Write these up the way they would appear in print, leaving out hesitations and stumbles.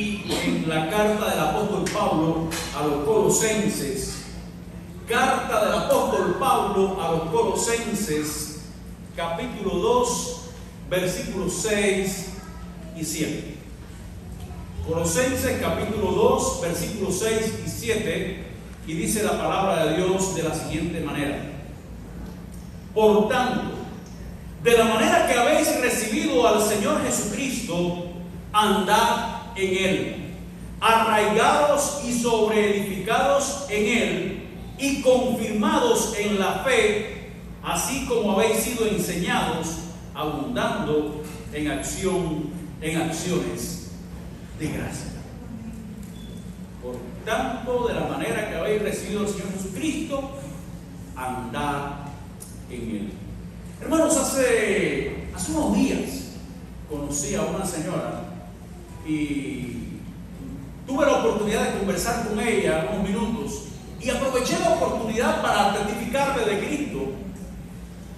aquí en la carta del apóstol Pablo a los Colosenses. Carta del apóstol Pablo a los Colosenses, capítulo 2, versículos 6 y 7. Colosenses capítulo 2, versículos 6 y 7, y dice la palabra de Dios de la siguiente manera: por tanto, de la manera que habéis recibido al Señor Jesucristo, andad en Él, arraigados y sobreedificados en Él, y confirmados en la fe, así como habéis sido enseñados, abundando en acciones de gracia. Por tanto, de la manera que habéis recibido al Señor Jesucristo, andad en Él. Hermanos, hace unos días conocí a una señora y tuve la oportunidad de conversar con ella unos minutos, y aproveché la oportunidad para testificarle de Cristo.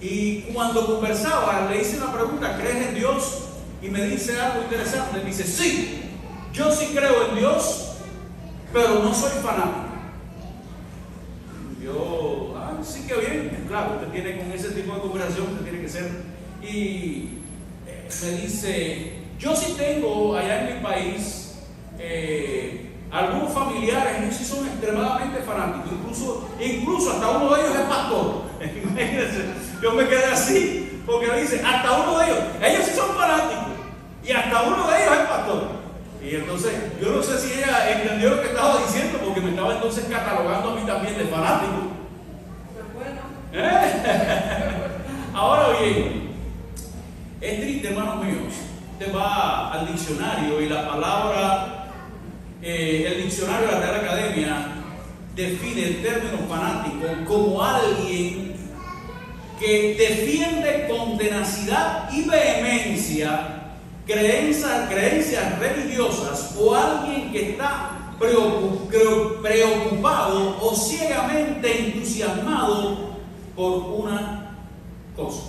Y cuando conversaba, le hice una pregunta: ¿crees en Dios? Y me dice algo interesante. Me dice: sí, yo sí creo en Dios, pero no soy fanático. Yo, sí, que bien. Claro, usted tiene con ese tipo de conversación, usted tiene que ser. Y me dice: yo sí tengo allá en mi país algunos familiares, ellos sí son extremadamente fanáticos, incluso hasta uno de ellos es pastor. Imagínense, yo me quedé así, porque dice, hasta uno de ellos sí son fanáticos, y hasta uno de ellos es pastor. Y entonces, yo no sé si ella entendió lo que estaba diciendo, porque me estaba entonces catalogando a mí también de fanático. Pero bueno. Ahora bien, es triste, hermanos míos. Usted va al diccionario y la palabra, el diccionario de la Real Academia define el término fanático como alguien que defiende con tenacidad y vehemencia creencias religiosas, o alguien que está preocupado o ciegamente entusiasmado por una cosa.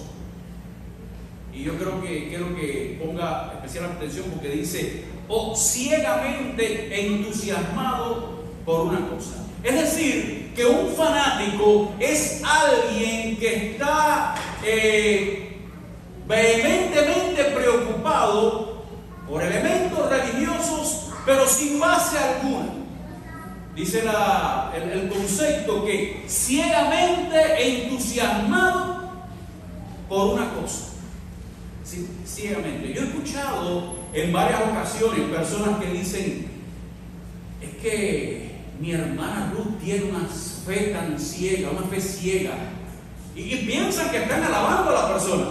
Y yo creo que quiero que ponga especial atención, porque dice: o ciegamente entusiasmado por una cosa. Es decir, que un fanático es alguien que está vehementemente preocupado por elementos religiosos, pero sin base alguna. Dice el concepto que ciegamente entusiasmado por una cosa. Sí, ciegamente. Yo he escuchado en varias ocasiones personas que dicen: es que mi hermana Ruth tiene una fe tan ciega, una fe ciega, y piensan que están alabando a la persona,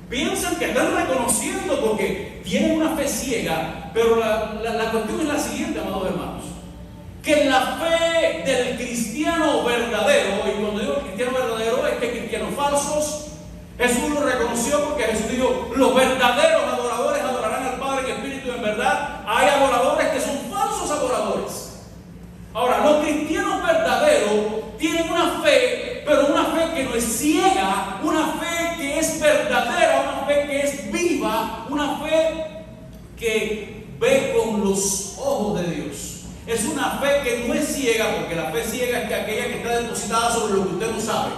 piensan que están reconociendo porque tienen una fe ciega. Pero la cuestión es la siguiente, amados hermanos: que la fe del cristiano verdadero, y cuando digo cristiano verdadero es que cristianos falsos, Jesús lo reconoció, porque Jesús dijo: los verdaderos adoradores adorarán al Padre en espíritu y en verdad. Hay adoradores que son falsos adoradores. Ahora, los cristianos verdaderos tienen una fe, pero una fe que no es ciega, una fe que es verdadera, una fe que es viva, una fe que ve con los ojos de Dios. Es una fe que no es ciega, porque la fe ciega es aquella que está depositada sobre lo que usted no sabe.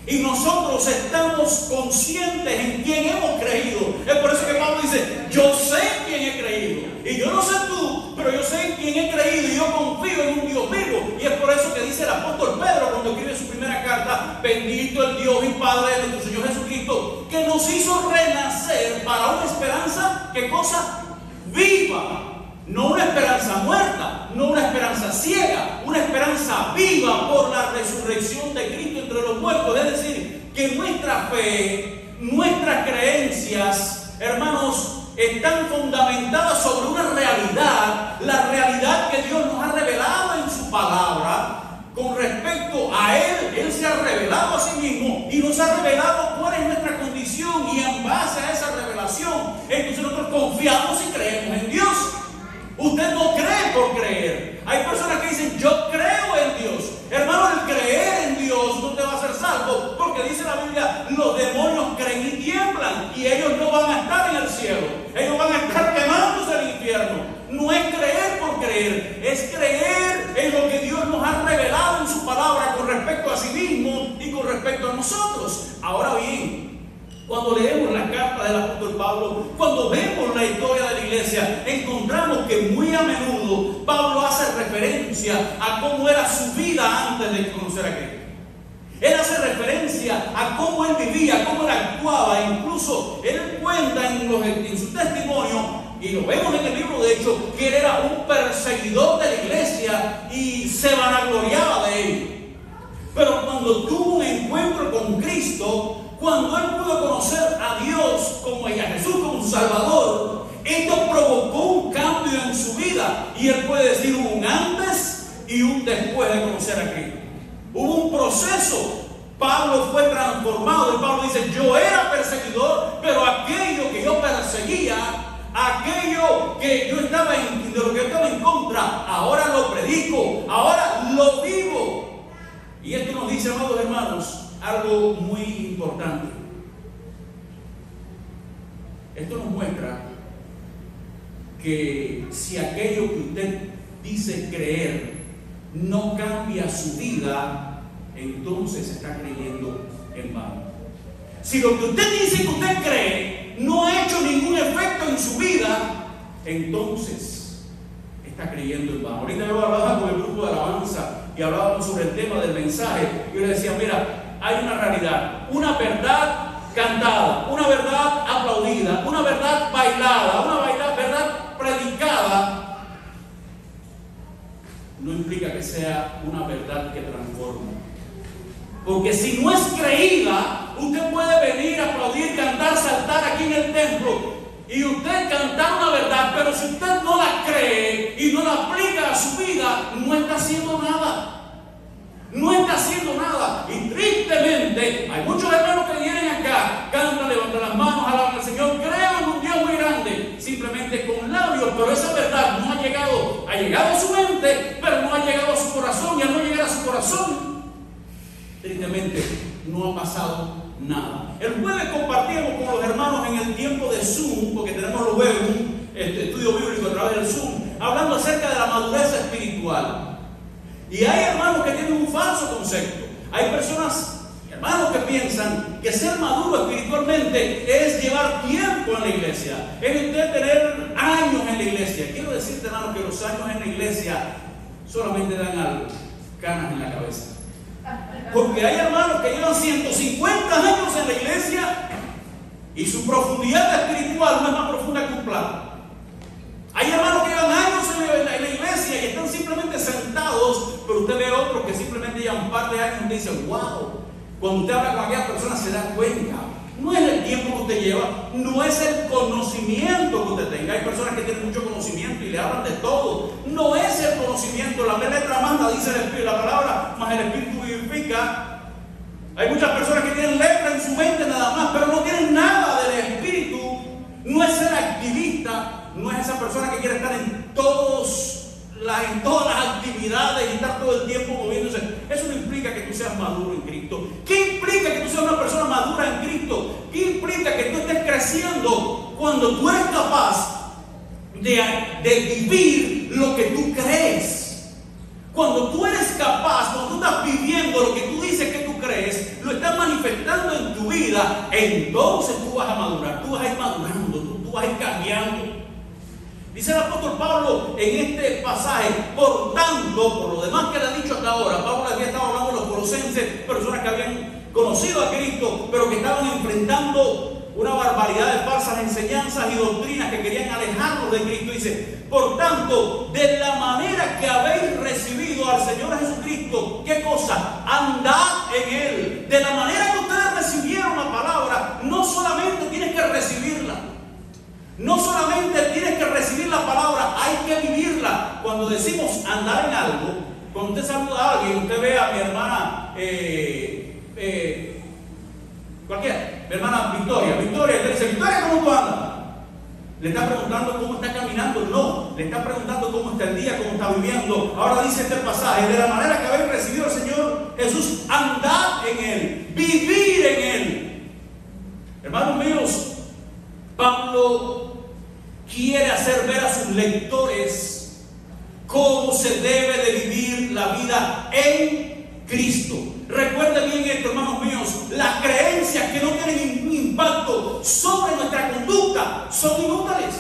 Y nosotros estamos conscientes en quién hemos creído. Es por eso que Pablo dice: yo sé en quién he creído. Y yo no sé tú, pero yo sé en quién he creído, y yo confío en un Dios vivo. Y es por eso que dice el apóstol Pedro cuando escribe su primera carta: bendito el Dios y Padre de nuestro Señor Jesucristo, que nos hizo renacer para una esperanza, ¿qué cosa? Viva. No una esperanza muerta, no una esperanza ciega, una esperanza viva por la resurrección de Cristo entre los muertos. Es decir, que nuestra fe, nuestras creencias, hermanos, están fundamentadas sobre una realidad, la realidad que Dios nos ha revelado en su palabra. Con respecto a Él se ha revelado a sí mismo y nos ha revelado cuál es nuestra condición, y en base a esa revelación, entonces nosotros confiamos y creemos en Dios. Usted no cree por creer. Hay personas que dicen: yo creo en Dios. Hermano, el creer en Dios no te va a hacer salvo, porque dice la Biblia: los demonios creen y tiemblan, y ellos no van a estar en el cielo, ellos van a estar quemándose en el infierno. No es creer creer es creer en lo que Dios nos ha revelado en su palabra con respecto a sí mismo y con respecto a nosotros. Ahora bien, cuando leemos la carta del apóstol Pablo, cuando vemos la historia de la iglesia, encontramos que muy a menudo Pablo hace referencia a cómo era su vida antes de conocer a Cristo. Él hace referencia a cómo él vivía, cómo él actuaba. Incluso él cuenta en su testimonio, y lo vemos en el libro de Hechos, que él era un perseguidor de la iglesia y se vanagloriaba de ello. Pero cuando tuvo un encuentro con Cristo, cuando él pudo conocer a Dios y a Jesús como su Salvador, esto provocó un cambio en su vida. Y él puede decir un antes y un después de conocer a Cristo. Hubo un proceso. Pablo fue transformado y Pablo dice: yo era perseguidor, pero aquello que yo perseguía, aquello que yo estaba de lo que yo estaba en contra, ahora lo predico, ahora lo vivo. Y esto nos dice, amados hermanos, algo muy importante. Esto nos muestra que si aquello que usted dice creer no cambia su vida, entonces está creyendo en vano. Si lo que usted dice que usted cree no ha hecho ningún efecto en su vida, entonces está creyendo en vano. Ahorita yo hablaba con el grupo de alabanza y hablábamos sobre el tema del mensaje. Yo le decía: mira, hay una realidad, una verdad cantada, una verdad aplaudida, una verdad bailada, una verdad predicada, no implica que sea una verdad que transforma. Porque si no es creída, usted puede venir a aplaudir, cantar, saltar aquí en el templo y usted cantar una verdad, pero si usted no la cree y no la aplica a su vida, no está haciendo nada. No está haciendo nada. Y tristemente hay muchos hermanos que vienen acá, cantan, levantan las manos, alaban al Señor, crean en un Dios muy grande, simplemente con labios, pero esa verdad no ha llegado a su mente, pero no ha llegado a su corazón, y al no llegar a su corazón, tristemente no ha pasado nada. El jueves compartimos con los hermanos en el tiempo de Zoom, porque tenemos los jueves un estudio bíblico a través del Zoom, hablando acerca de la madurez espiritual. Y hay hermanos que tienen un falso concepto. Hay personas, hermanos, que piensan que ser maduro espiritualmente es llevar tiempo en la iglesia, es usted tener años en la iglesia. Quiero decirte, hermanos, que los años en la iglesia solamente dan algo: canas en la cabeza. Porque hay hermanos que llevan 150 años en la iglesia y su profundidad espiritual no es más profunda que un plato. Hay hermanos que llevan años en la iglesia y están simplemente sentados, pero usted ve otros que simplemente llevan un par de años y usted dice: wow. Cuando usted habla con aquella persona se da cuenta. No es el tiempo que usted lleva, no es el conocimiento que usted tenga. Hay personas que tienen mucho conocimiento y le hablan de todo. No es el conocimiento, la letra manda, dice la palabra, más el Espíritu vivifica. Hay muchas personas que tienen letra en su mente nada más, pero no tienen nada del Espíritu. No es ser activista, no es esa persona que quiere estar en todas las actividades y estar todo el tiempo moviéndose. Eso no implica que tú seas maduro en Cristo. ¿Qué implica que tú seas una persona madura en Cristo? ¿Qué implica que tú estés creciendo cuando tú eres capaz de vivir lo que tú crees? Cuando tú eres capaz, cuando tú estás viviendo lo que tú dices que tú crees, lo estás manifestando en tu vida, entonces tú vas a madurar, tú vas a ir madurando, tú vas a ir cambiando. Dice el apóstol Pablo en este pasaje: por tanto, por lo demás que le ha dicho hasta ahora, Pablo le había estado hablando a los colosenses, personas que habían conocido a Cristo, pero que estaban enfrentando una barbaridad de falsas enseñanzas y doctrinas que querían alejarlos de Cristo. Dice: por tanto, de la manera que habéis recibido al Señor Jesucristo, ¿qué cosa? Andad en Él. De la manera que ustedes recibieron la palabra, no solamente tienes que recibirla, no solamente tienes que recibir la palabra, hay que vivirla. Cuando decimos andar en algo, cuando usted saluda a alguien, usted ve a mi hermana, cualquiera, mi hermana Victoria, usted dice: Victoria, ¿cómo tú andas? Le está preguntando cómo está caminando, no, le está preguntando cómo está el día, cómo está viviendo. Ahora dice este pasaje: de la manera que habéis recibido al Señor Jesús, andad en Él, vivir en Él. Hermanos míos, Pablo quiere hacer ver a sus lectores cómo se debe de vivir la vida en Cristo. Recuerden bien esto, hermanos míos, las creencias que no tienen un impacto sobre nuestra conducta son inútiles.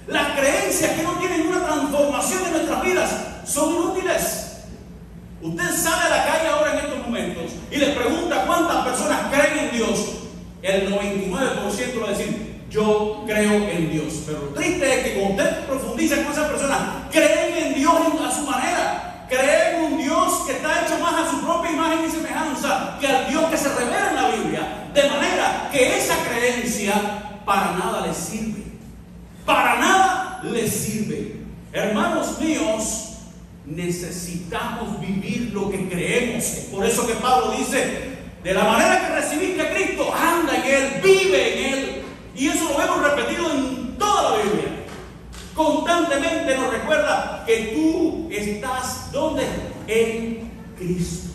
Las creencias que no tienen una transformación en nuestras vidas son inútiles. Usted sale a la calle ahora en estos momentos y le pregunta cuántas personas creen en Dios. El 99% va a decir: yo creo en Dios. Pero lo triste es que cuando usted profundiza con esas personas, creen en Dios a su manera. Creen en un Dios que está hecho más a su propia imagen y semejanza que al Dios que se revela en la Biblia. De manera que esa creencia para nada les sirve. Para nada les sirve. Hermanos míos, necesitamos vivir lo que creemos. Es por eso que Pablo dice: de la manera que recibiste a Cristo, anda en Él, vive en Él. Y eso lo vemos repetido en toda la Biblia. Constantemente nos recuerda que tú estás ¿dónde? En Cristo.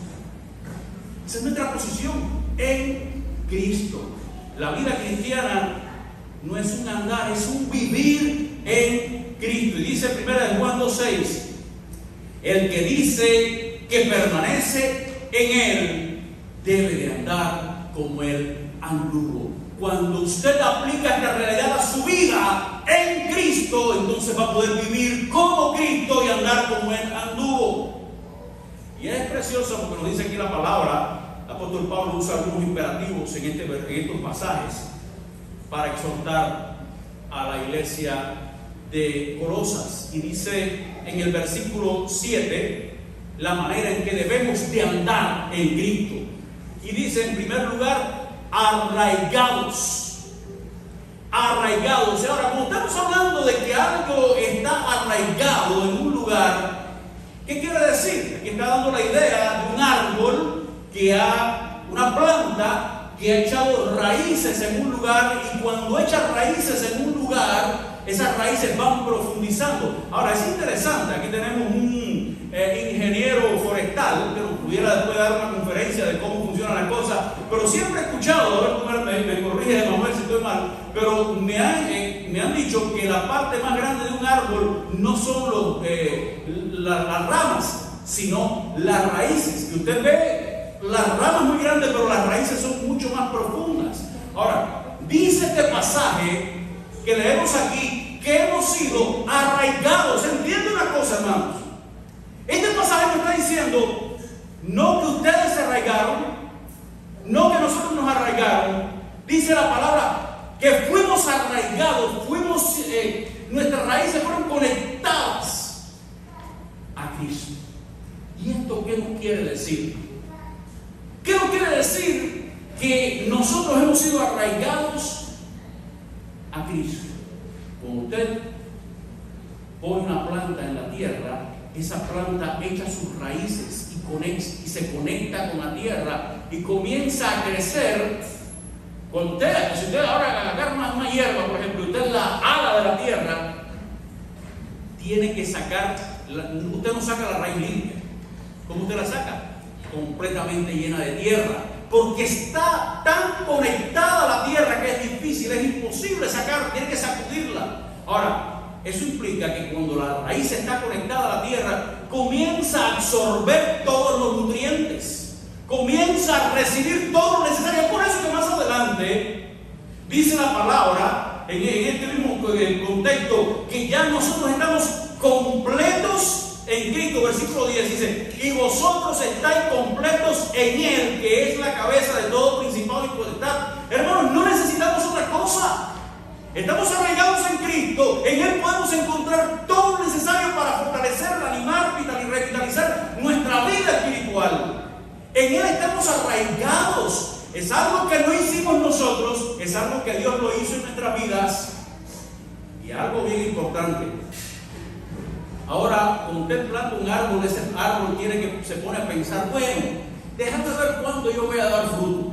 Esa es nuestra posición, en Cristo. La vida cristiana no es un andar, es un vivir en Cristo. Y dice 1 Juan 2:6: el que dice que permanece en Él debe de andar como Él anduvo. Cuando usted aplica esta realidad a su vida en Cristo, entonces va a poder vivir como Cristo y andar como Él anduvo. Y es precioso porque nos dice aquí la palabra. El apóstol Pablo usa algunos imperativos en estos pasajes para exhortar a la iglesia de Colosas. Y dice en el versículo 7 la manera en que debemos de andar en Cristo. Y dice en primer lugar: arraigados. Arraigados. Ahora, como estamos hablando de que algo está arraigado en un lugar, ¿qué quiere decir? Aquí está dando la idea de un árbol una planta que ha echado raíces en un lugar, y cuando echa raíces en un lugar, esas raíces van profundizando. Ahora, es interesante, aquí tenemos un ingeniero forestal que nos pudiera después dar una conferencia de cómo funciona la cosa, pero siempre he escuchado, a ver, me corrige Manuel si estoy mal, pero me han dicho que la parte más grande de un árbol no son las ramas, sino las raíces. Que usted ve las ramas muy grandes, pero las raíces son mucho más profundas. Ahora, dice este pasaje que leemos aquí que hemos sido arraigados. ¿Entiende una cosa, hermanos? Este pasaje nos está diciendo no que ustedes se arraigaron, no que nosotros nos arraigaron. Dice la palabra que fuimos arraigados, nuestras raíces fueron conectadas a Cristo. ¿Y esto qué nos quiere decir? ¿Qué nos quiere decir? Que nosotros hemos sido arraigados a Cristo. Cuando usted pone una planta en la tierra, esa planta echa sus raíces y se conecta con la tierra y comienza a crecer. Si usted ahora agarra una hierba, por ejemplo, y usted la ala de la tierra, tiene que sacar, usted no saca la raíz limpia. ¿Cómo usted la saca? Completamente llena de tierra, porque está tan conectada a la tierra que es difícil, es imposible sacar, tiene que sacudirla. Ahora, eso implica que cuando la raíz está conectada a la tierra, comienza a absorber todos los nutrientes, comienza a recibir todo lo necesario. Por eso que más adelante dice la palabra, en este mismo contexto, que ya nosotros estamos completos en Cristo. Versículo 10 dice: y vosotros estáis completos en Él, que es la cabeza de todo principado y potestad. Hermanos, no necesitamos otra cosa. Estamos arraigados en Cristo. En Él podemos encontrar todo lo necesario para fortalecer, animar y revitalizar nuestra vida espiritual. En Él estamos arraigados. Es algo que no hicimos nosotros, es algo que Dios lo hizo en nuestras vidas. Y algo bien importante: ahora, contemplando un árbol, ese árbol se pone a pensar: bueno, déjame ver cuándo yo voy a dar fruto.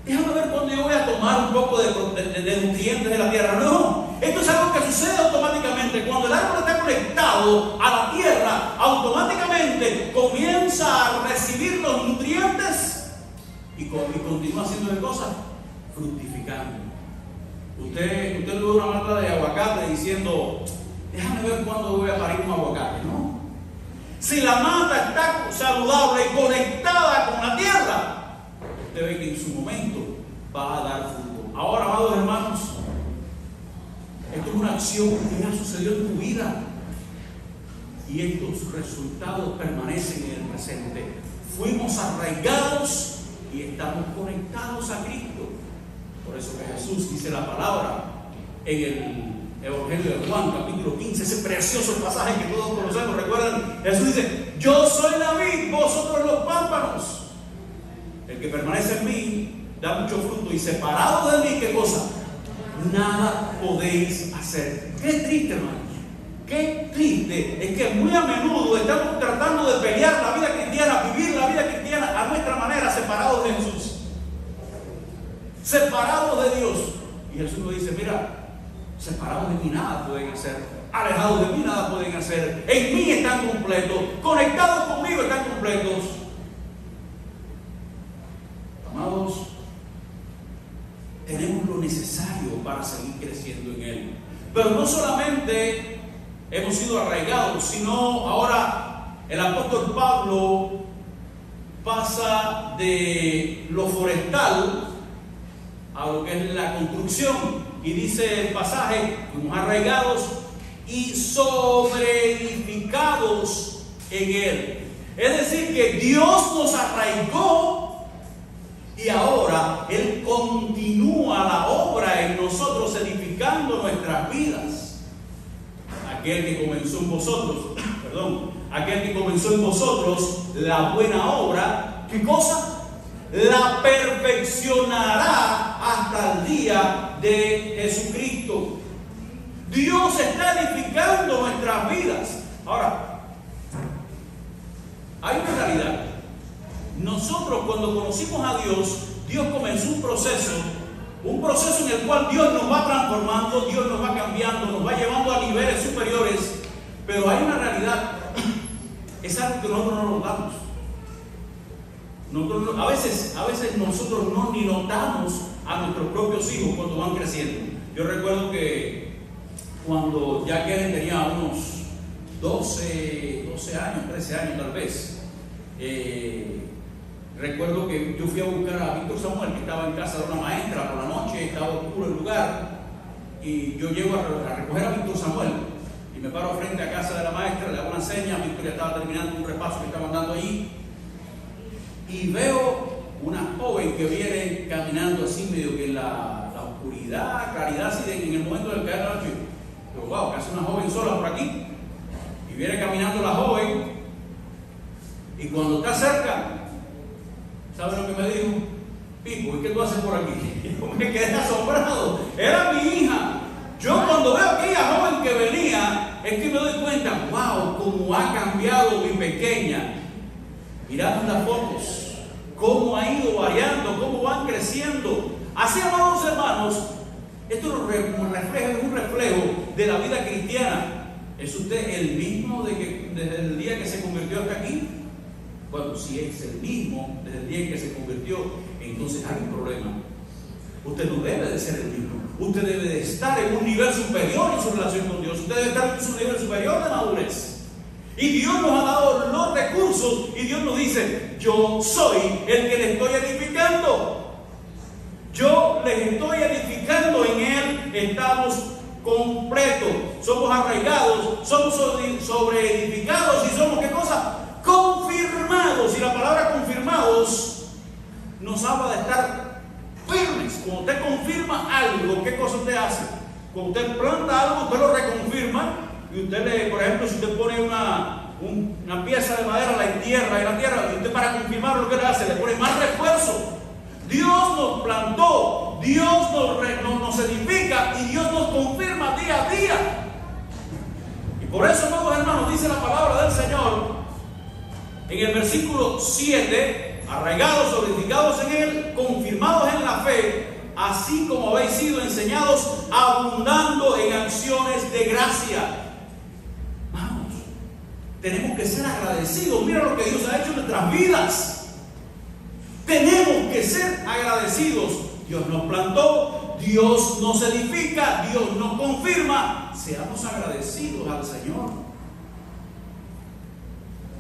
Déjame ver cuándo yo voy a tomar un poco de nutrientes de la tierra. No, esto es algo que sucede automáticamente. Cuando el árbol está conectado a la tierra, automáticamente comienza a recibir los nutrientes y continúa haciendo cosas, fructificando. Usted ve una mata de aguacate diciendo: déjame ver cuándo voy a parir un aguacate, ¿no? Si la mata está saludable y conectada con la tierra, usted ve que en su momento va a dar fruto. Ahora, amados hermanos, esto es una acción que ya sucedió en tu vida y estos resultados permanecen en el presente. Fuimos arraigados y estamos conectados a Cristo. Por eso que Jesús dice la palabra en el Evangelio de Juan, capítulo 15, ese precioso pasaje que todos conocemos. ¿Recuerdan? Jesús dice: yo soy la vid, vosotros los pámpanos. El que permanece en mí da mucho fruto, y separado de mí, ¿qué cosa? Nada podéis hacer. Qué triste, hermanos. Qué triste es que muy a menudo estamos tratando de pelear la vida cristiana, vivir la vida cristiana a nuestra manera, separados de Jesús, separados de Dios. Y Jesús nos dice: mira, separados de mí nada pueden hacer, alejados de mí nada pueden hacer, en mí están completos, conectados conmigo están completos. Amados, tenemos lo necesario para seguir creciendo en Él. Pero no solamente hemos sido arraigados, sino ahora el apóstol Pablo pasa de lo forestal a lo que es la construcción. Y dice el pasaje: fuimos arraigados y sobreedificados en Él. Es decir, que Dios nos arraigó y ahora Él continúa la obra en nosotros, edificando nuestras vidas. Aquel que comenzó en vosotros, aquel que comenzó en vosotros la buena obra, ¿qué cosa? La perfeccionará hasta el día de Jesucristo. Dios está edificando nuestras vidas. Ahora, hay una realidad. Nosotros, cuando conocimos a Dios, Dios comenzó un proceso en el cual Dios nos va transformando, Dios nos va cambiando, nos va llevando a niveles superiores. Pero hay una realidad, es algo que nosotros no nos damos. A veces nosotros ni notamos a nuestros propios hijos cuando van creciendo. Yo recuerdo que cuando ya Karen tenía unos 12 años, 13 años tal vez, recuerdo que yo fui a buscar a Víctor Samuel, que estaba en casa de una maestra por la noche, estaba oscuro el lugar, y yo llego a recoger a Víctor Samuel y me paro frente a casa de la maestra, le hago una seña. Víctor ya estaba terminando un repaso que estaban dando allí, y veo una joven que viene caminando así medio que en la oscuridad, claridad, así en el momento del caer de la noche. Pero wow, casi una joven sola por aquí, y viene caminando la joven, y cuando está cerca, ¿sabe lo que me dijo? Pipo, ¿y qué tú haces por aquí? Yo me quedé asombrado. Era mi hija. Yo cuando veo a aquella joven que venía, es que me doy cuenta: wow, cómo ha cambiado mi pequeña. Mirad las fotos, cómo ha ido variando, cómo van creciendo. Así, amados hermanos, esto es un reflejo de la vida cristiana. ¿Es usted el mismo desde el día que se convirtió hasta aquí? Bueno, si es el mismo desde el día en que se convirtió, entonces hay un problema. Usted no debe de ser el mismo. Usted debe de estar en un nivel superior en su relación con Dios. Usted debe estar en un nivel superior de madurez. Y Dios nos ha dado los recursos, y Dios nos dice: yo soy el que les estoy edificando. Yo les estoy edificando, en Él estamos completos. Somos arraigados, somos sobreedificados, y somos, ¿qué cosa? Confirmados. Y la palabra confirmados nos habla de estar firmes. Cuando usted confirma algo, ¿qué cosa usted hace? Cuando usted planta algo, usted lo reconfirma. Y usted, por ejemplo, si usted pone una pieza de madera, la entierra en la tierra, y usted, para confirmar lo que le hace, le pone más refuerzo. Dios nos plantó, Dios nos edifica, y Dios nos confirma día a día. Y por eso, amados hermanos, dice la palabra del Señor en el versículo 7: arraigados, solidificados en Él, confirmados en la fe, así como habéis sido enseñados, abundando en acciones de gracia. Vamos, tenemos que ser agradecidos. Mira lo que Dios ha hecho en nuestras vidas. Tenemos que ser agradecidos. Dios nos plantó, Dios nos edifica, Dios nos confirma, seamos agradecidos al Señor.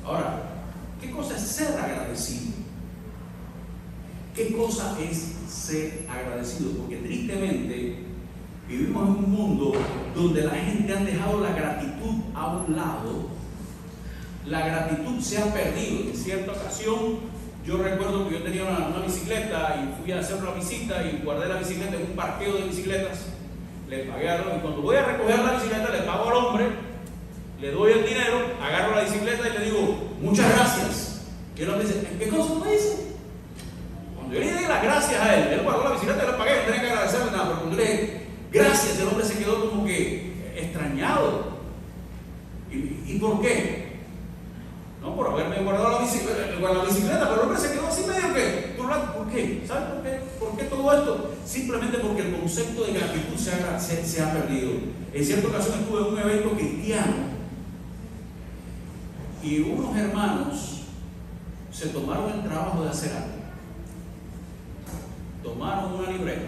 Ahora, ¿qué cosa es ser agradecido? ¿Qué cosa es ser agradecido? Porque tristemente vivimos en un mundo donde la gente ha dejado la gratitud a un lado. La gratitud se ha perdido. En cierta ocasión, yo recuerdo que yo tenía una bicicleta y fui a hacer una visita y guardé la bicicleta en un parqueo de bicicletas. Le pagué al hombre, y cuando voy a recoger la bicicleta le pago al hombre, le doy el dinero, agarro la bicicleta y le digo, muchas gracias. Y el hombre dice, ¿qué cosa me dice? Cuando yo le di las gracias a él pagó la bicicleta, le pagué, no tenía que agradecerle nada, pero cuando yo le dije gracias, el hombre se quedó como que extrañado. ¿Y por qué? No, por haberme guardado la bicicleta, pero el hombre se quedó así medio que, ¿por qué? ¿Sabes por qué? ¿Por qué todo esto? Simplemente porque el concepto de gratitud se ha perdido. En cierta ocasión estuve en un evento cristiano y unos hermanos se tomaron el trabajo de hacer algo. Tomaron una libreta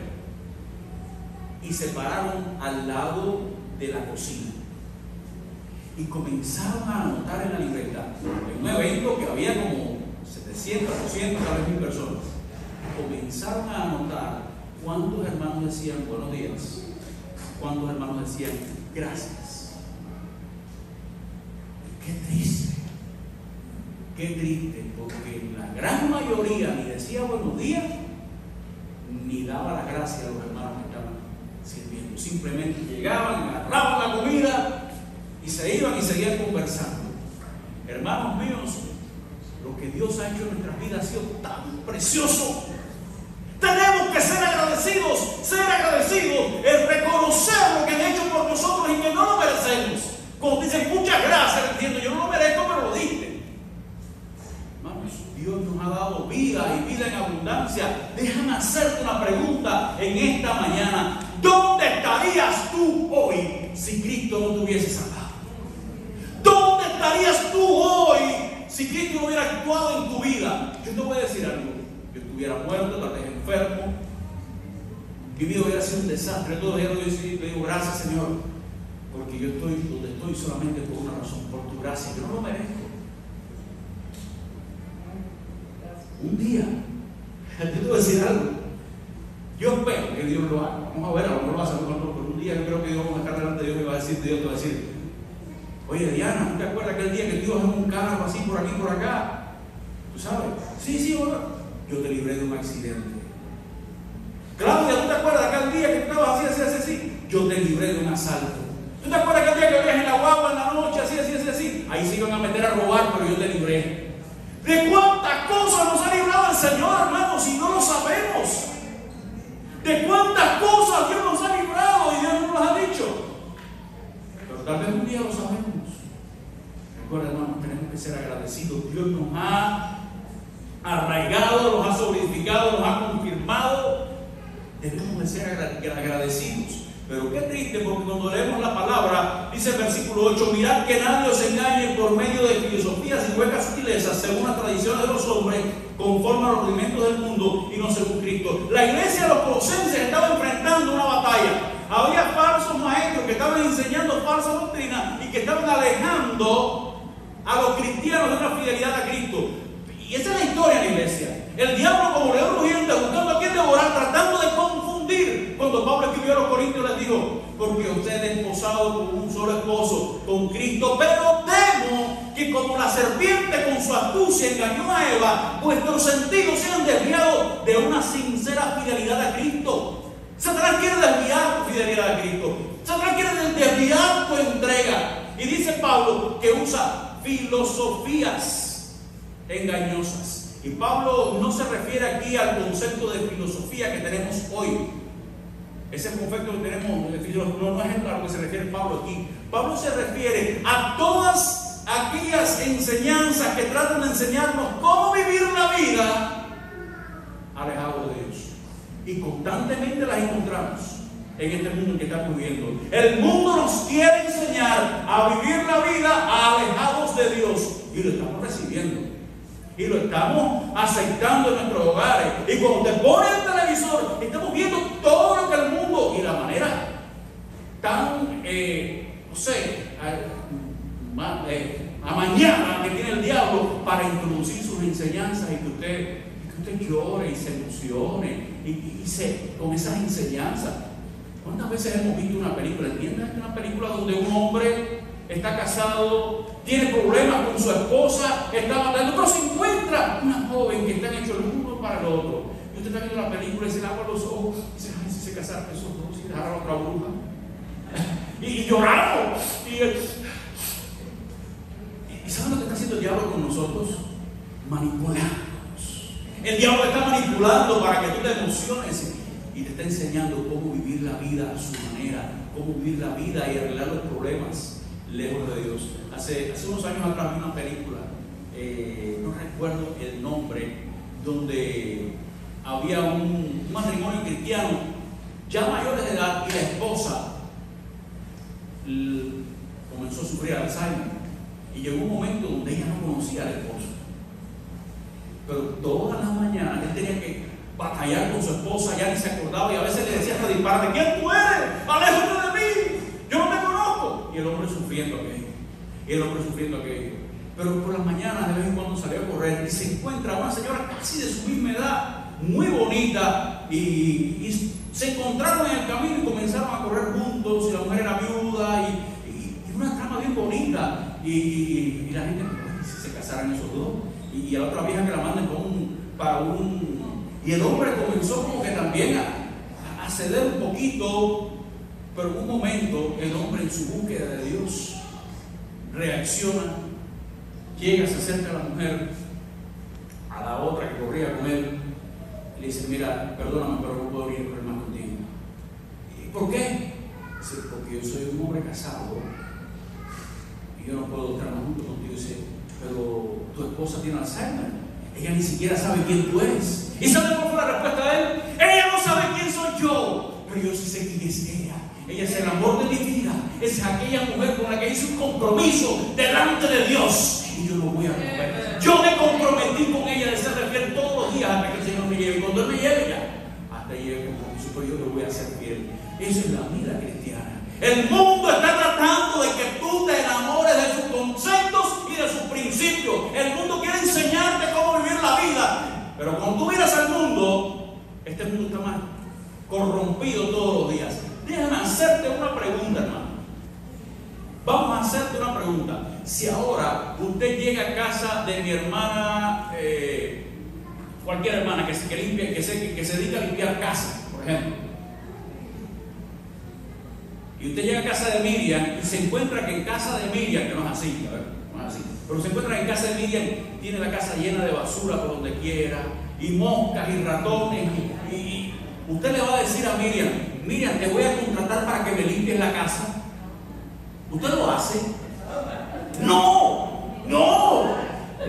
y se pararon al lado de la cocina y comenzaron a anotar en la libreta, en un evento que había como 700, 200, tal vez 1000 personas. Comenzaron a anotar cuántos hermanos decían buenos días, cuántos hermanos decían gracias. Qué triste, porque la gran mayoría ni decía buenos días ni daba las gracias a los hermanos que estaban sirviendo. Simplemente llegaban, agarraban la comida y se iban y seguían conversando. Hermanos míos, lo que Dios ha hecho en nuestras vidas ha sido tan precioso. Tenemos que ser agradecidos es reconocer lo que han hecho por nosotros y que no lo merecemos. Cuando dicen muchas gracias, entiendo, yo no lo merezco, pero lo diste. Hermanos, Dios nos ha dado vida y vida en abundancia. Déjame hacerte una pregunta en esta mañana. ¿Dónde estarías tú hoy si Cristo no te hubiese salvado? ¿Dónde estarías tú hoy si Cristo no hubiera actuado en tu vida? Yo te voy a decir algo. Yo estuviera muerto, tal vez enfermo, mi vida hubiera sido un desastre. Todos los días le digo gracias, Señor, porque yo estoy donde estoy solamente por una razón, por tu gracia. Yo no lo merezco. Un día, yo te voy a decir algo. Yo espero que Dios lo haga. Vamos a ver, a lo mejor lo va a hacer nosotros, pero un día yo creo que Dios va a estar delante de Dios y va a decir, Dios te va a decir, oye Diana, ¿no te acuerdas aquel día que Dios en un carro así por aquí por acá? ¿Tú sabes? Sí, bueno, yo te libré de un accidente. Claudia, ¿tú te acuerdas de aquel día que estabas así? Yo te libré de un asalto. ¿Tú te acuerdas aquel día que veías en la guagua en la noche, así? Ahí se iban a meter a robar, pero yo te libré. ¿De cuántas cosas nos ha librado el Señor, hermanos, y no lo sabemos? ¿De cuántas cosas Dios nos ha librado y Dios no nos ha dicho? Pero tal vez un día lo sabemos. Recuerda, hermanos, tenemos que ser agradecidos. Dios nos ha arraigado, nos ha solidificado, nos ha confirmado. Debemos de ser agradecidos. Pero qué triste, porque cuando leemos la palabra, dice el versículo 8, mirad que nadie os engañe por medio de filosofías y huecas sutilezas, según las tradiciones de los hombres, conforme a los rudimentos del mundo y no según Cristo. La iglesia de los colosenses estaba enfrentando una batalla. Había falsos maestros que estaban enseñando falsa doctrina y que estaban alejando a los cristianos de una fidelidad a Cristo. Y esa es la historia de la iglesia. El diablo, como león rugiente, buscando a quien devorar, tratando de confundir. Cuando Pablo escribió a los Corintios, les dijo, porque ustedes esposados con un solo esposo, con Cristo, pero temo que como la serpiente con su astucia engañó a Eva, vuestros sentidos sean desviados de una sincera fidelidad a Cristo. Satanás quiere desviar tu fidelidad a Cristo. Satanás quiere desviar tu entrega. Y dice Pablo que usa filosofías engañosas. Y Pablo no se refiere aquí al concepto de filosofía que tenemos hoy. Ese concepto que tenemos no es a lo que se refiere Pablo aquí. Pablo se refiere a todas aquellas enseñanzas que tratan de enseñarnos cómo vivir la vida alejados de Dios. Y constantemente las encontramos en este mundo en que estamos viviendo. El mundo nos quiere enseñar a vivir la vida alejados de Dios. Y lo estamos recibiendo. Y lo estamos aceptando en nuestros hogares. Y cuando te pones el televisor, estamos viendo todo lo que el mundo y la manera tan mañana que tiene el diablo para introducir sus enseñanzas y que usted llore y se emocione con esas enseñanzas. ¿Cuántas veces hemos visto una película? ¿Entiendes? Una película donde un hombre está casado, tiene problemas con su esposa, está matando, pero se encuentra una joven que están hechos el uno para el otro. Y usted está viendo la película y se le abre los ojos y dice, ay, si se casaron esos dos y dejaron a otra bruja. Y lloramos. ¿Y saben lo que está haciendo el diablo con nosotros? Manipulándonos. El diablo está manipulando para que tú te emociones y te está enseñando cómo vivir la vida a su manera, cómo vivir la vida y arreglar los problemas lejos de Dios. Hace unos años atrás vi una película, no recuerdo el nombre, donde había un matrimonio cristiano ya mayores de edad y la esposa comenzó a sufrir Alzheimer y llegó un momento donde ella no conocía al esposo, pero todas las mañanas él tenía que batallar con su esposa, ya ni se acordaba y a veces le decía hasta disparate, ¿quién tú eres? ¡Aléjate de mí! ¡Yo no te conozco! Y el hombre sufriendo aquello. Pero por las mañanas de vez en cuando salió a correr y se encuentra una señora casi de su misma edad, muy bonita, y se encontraron en el camino y comenzaron a correr juntos, y la mujer era viuda y una trama bien bonita, y la gente, si se casaran esos dos, y a la otra vieja que la mandan y el hombre comenzó como que también a ceder un poquito, pero en un momento el hombre en su búsqueda de Dios reacciona, llega, se acerca a la mujer, a la otra que corría con él, y le dice, mira, perdóname, pero no puedo ir a correr más contigo. ¿Y por qué? Dice, porque yo soy un hombre casado y yo no puedo estar más junto contigo. Dice, pero tu esposa tiene Alzheimer, ella ni siquiera sabe quién tú eres. ¿Y sabe cuál fue la respuesta de él? Ella no sabe quién soy yo, pero yo sí sé quién es ella. Ella es el amor de mi vida, es aquella mujer con la que hice un compromiso delante de Dios y yo lo voy a romper. Yo me comprometí con ella de ser fiel todos los días hasta que el Señor me lleve. Y cuando Él me lleve ya, hasta llegue el compromiso, pero yo le voy a ser fiel. Esa es la vida cristiana. El mundo está tratando de que tú te enamores de sus conceptos y de sus principios. El mundo quiere enseñarte cómo vivir la vida, pero cuando tú miras al mundo, este mundo está más corrompido todos los días. Déjame hacerte una pregunta, hermano. Vamos a hacerte una pregunta. Si ahora usted llega a casa de mi hermana, cualquier hermana que limpie, que se dedica a limpiar casa, por ejemplo, y usted llega a casa de Miriam y se encuentra que en casa de Miriam, que no es así, no es así, pero se encuentra que en casa de Miriam tiene la casa llena de basura por donde quiera, y moscas y ratones, y usted le va a decir a Miriam, Miriam, te voy a contratar para que me limpies la casa. ¿Usted lo hace? No,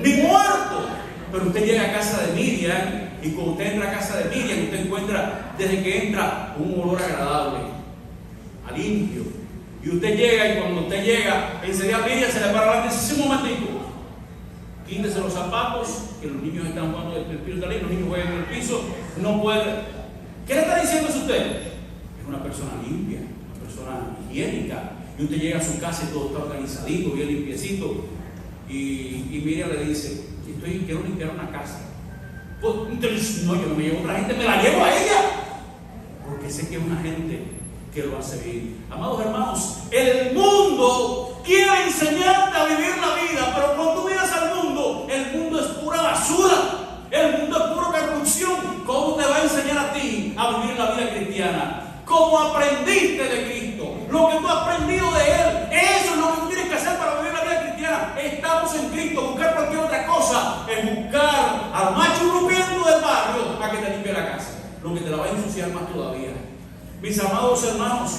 ni muerto. Pero usted llega a casa de Miriam y cuando usted entra a casa de Miriam, usted encuentra desde que entra un olor agradable, a limpio. Y usted llega y cuando usted llega, enseguida Miriam se le para adelante y dice, un momentico, quítese los zapatos, que los niños están jugando el piso de los niños juegan en el piso, no pueden. ¿Qué le está diciendo eso a usted? Es una persona limpia, una persona higiénica. Y usted llega a su casa y todo está organizadito, bien limpiecito. Y Miriam le dice, quiero limpiar una casa. Pues, no, yo no me llevo a otra gente, me la llevo a ella. Porque sé que es una gente que lo hace bien. Amados hermanos, el mundo quiere enseñarte a vivir la vida, pero cuando tú miras al mundo, el mundo es pura basura. El mundo es pura corrupción. ¿Cómo te va a enseñar a ti a vivir la vida cristiana? ¿Cómo aprendiste de Cristo? Lo que tú has aprendido de Él. Eso es lo que tú tienes que hacer para vivir la vida cristiana. Estamos en Cristo. Buscar cualquier otra cosa es buscar al macho grupiendo del barrio a que te limpie la casa. Lo que te la va a ensuciar más todavía. Mis amados hermanos,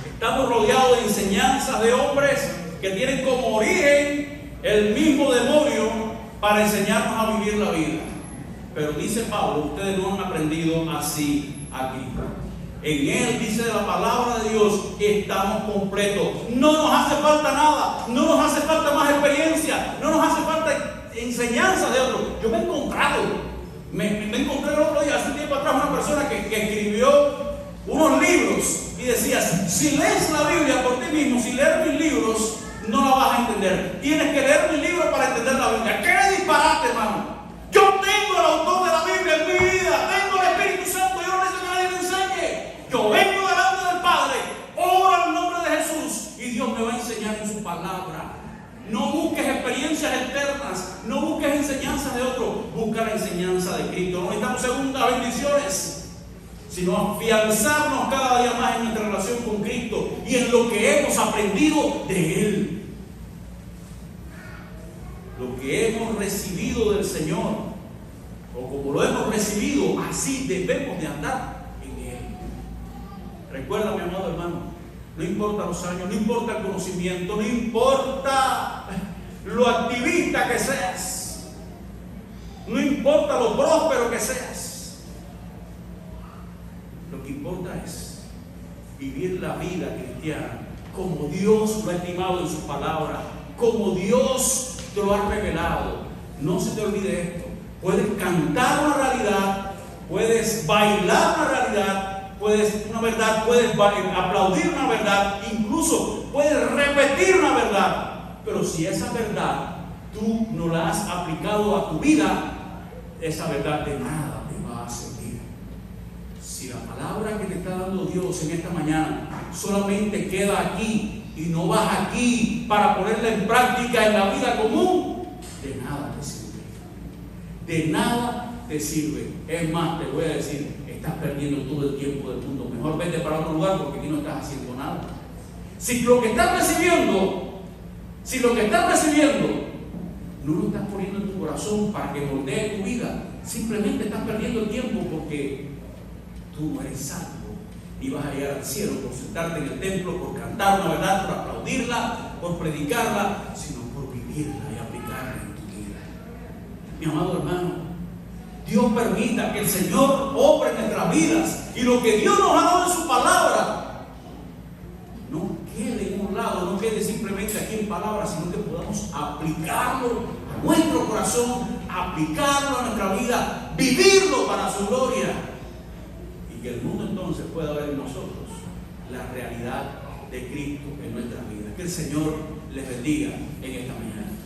estamos rodeados de enseñanzas de hombres que tienen como origen el mismo demonio para enseñarnos a vivir la vida. Pero dice Pablo, ustedes no han aprendido así aquí. En Él, dice la palabra de Dios, estamos completos. No nos hace falta nada, no nos hace falta más experiencia, no nos hace falta enseñanza de otros. Yo me he encontrado, me encontré el otro día, hace un tiempo atrás, una persona que escribió unos libros y decía, si lees la Biblia por ti mismo, si lees mis libros, no la vas a entender. Tienes que leer mi libro para entender la Biblia. ¡Qué disparate, hermano! Yo tengo el autor de la Biblia en mi vida, tengo el Espíritu Santo, yo no necesito que nadie me enseñe. Yo vengo delante del Padre, oro en el nombre de Jesús y Dios me va a enseñar en su palabra. No busques experiencias externas, no busques enseñanzas de otros, busca la enseñanza de Cristo. No necesitamos segundas bendiciones, sino afianzarnos cada día más en nuestra relación con Cristo y en lo que hemos aprendido de Él. Lo que hemos recibido del Señor, o como lo hemos recibido, así debemos de andar en Él. Recuerda, mi amado hermano, no importa los años, no importa el conocimiento, no importa lo activista que seas, no importa lo próspero que seas. Lo que importa es vivir la vida cristiana como Dios lo ha estimado en su palabra, como Dios te lo ha revelado. No se te olvide esto. Puedes cantar una realidad, puedes bailar una realidad, puedes una verdad, puedes aplaudir una verdad, incluso puedes repetir una verdad, pero si esa verdad tú no la has aplicado a tu vida, esa verdad de nada te va a servir. Si la palabra que te está dando Dios en esta mañana solamente queda aquí y no vas aquí para ponerla en práctica en la vida común, de nada te sirve. De nada te sirve. Es más, te voy a decir, estás perdiendo todo el tiempo del mundo. Mejor vete para otro lugar porque aquí no estás haciendo nada. Si lo que estás recibiendo no lo estás poniendo en tu corazón para que moldee tu vida, simplemente estás perdiendo el tiempo porque tú no eres salvo y vas a llegar al cielo por sentarte en el templo, por cantar una verdad, por aplaudirla, por predicarla, sino por vivirla y aplicarla en tu vida. Mi amado hermano, Dios permita que el Señor obre en nuestras vidas y lo que Dios nos ha dado en su palabra no quede en un lado, no quede simplemente aquí en palabras, sino que podamos aplicarlo a nuestro corazón, aplicarlo a nuestra vida, vivirlo para su gloria y que el mundo entonces pueda ver en nosotros la realidad de Cristo en nuestras vidas. Que el Señor les bendiga en esta mañana.